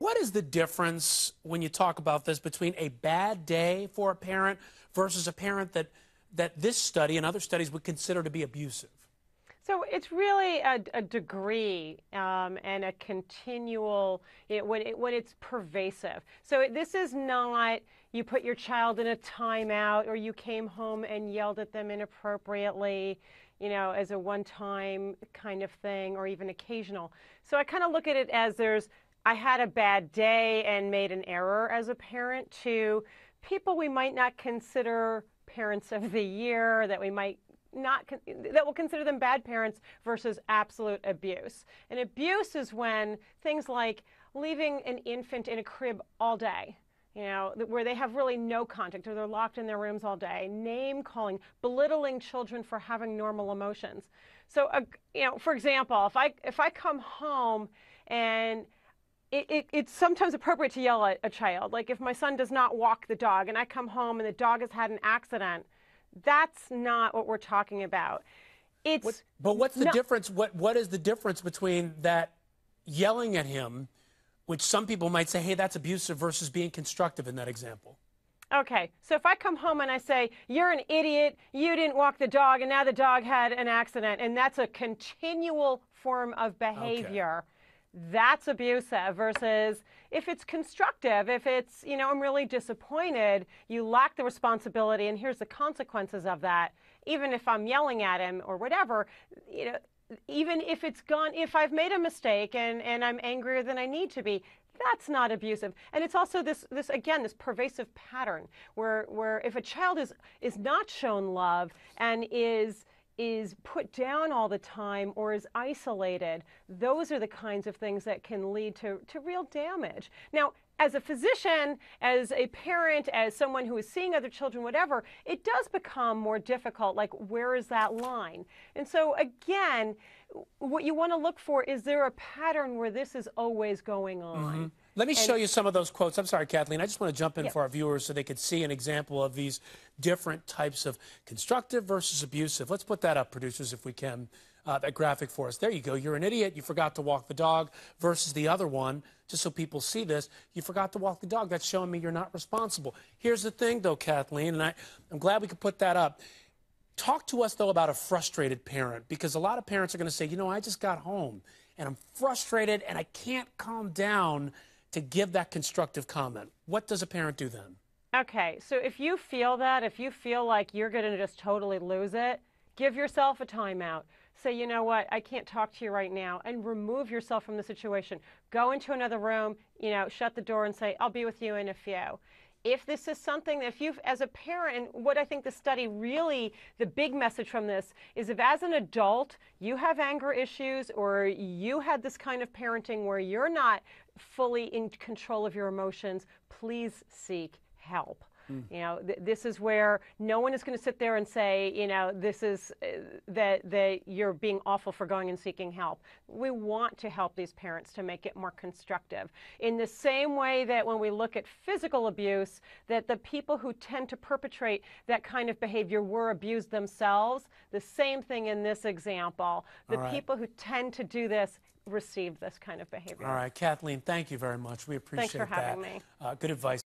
What is the difference when you talk about this between a bad day for a parent versus a parent that this study and other studies would consider to be abusive? So it's really a degree and a continual when it's pervasive. So this is not you put your child in a timeout or you came home and yelled at them inappropriately, as a one-time kind of thing or even occasional. So I kind of look at it as I had a bad day and made an error as a parent to people we might not consider parents of the year, that we might not that will consider them bad parents versus absolute abuse. And abuse is when things like leaving an infant in a crib all day, where they have really no contact or they're locked in their rooms all day, name calling, belittling children for having normal emotions. So, for example, if I come home and it's sometimes appropriate to yell at a child. Like if my son does not walk the dog and I come home and the dog has had an accident, that's not what we're talking about. But what's the difference? What is the difference between that yelling at him, which some people might say, hey, that's abusive, versus being constructive in that example? Okay, so if I come home and I say, you're an idiot, you didn't walk the dog, and now the dog had an accident, and that's a continual form of behavior. Okay. That's abusive. Versus if it's constructive, if it's, I'm really disappointed, you lack the responsibility, and here's the consequences of that. Even if I'm yelling at him or whatever, even if if I've made a mistake and I'm angrier than I need to be, that's not abusive. And it's also this pervasive pattern where if a child is not shown love and is put down all the time or is isolated, those are the kinds of things that can lead to real damage. Now, as a physician, as a parent, as someone who is seeing other children, whatever, it does become more difficult, like where is that line? And so again, what you want to look for, is there a pattern where this is always going on? Mm-hmm. Let me show you some of those quotes. I'm sorry, Kathleen. I just want to jump in for our viewers so they could see an example of these different types of constructive versus abusive. Let's put that up, producers, if we can, that graphic for us. There you go. You're an idiot. You forgot to walk the dog, versus the other one, just so people see this. You forgot to walk the dog. That's showing me you're not responsible. Here's the thing, though, Kathleen, and I'm glad we could put that up. Talk to us, though, about a frustrated parent, because a lot of parents are going to say, I just got home, and I'm frustrated, and I can't calm down to give that constructive comment. What does a parent do then? Okay, so if you feel like you're going to just totally lose it, give yourself a timeout. Say, you know what, I can't talk to you right now, and remove yourself from the situation. Go into another room, shut the door and say, I'll be with you in a few. If this is something that as a parent, what I think the study really, the big message from this is, if as an adult you have anger issues or you had this kind of parenting where you're not fully in control of your emotions, please seek help. This is where no one is going to sit there and say, this is that you're being awful for going and seeking help. We want to help these parents to make it more constructive. In the same way that when we look at physical abuse, that the people who tend to perpetrate that kind of behavior were abused themselves, the same thing in this example. The people who tend to do this received this kind of behavior. All right, Kathleen, thank you very much. We appreciate that. Thanks for having me. Good advice.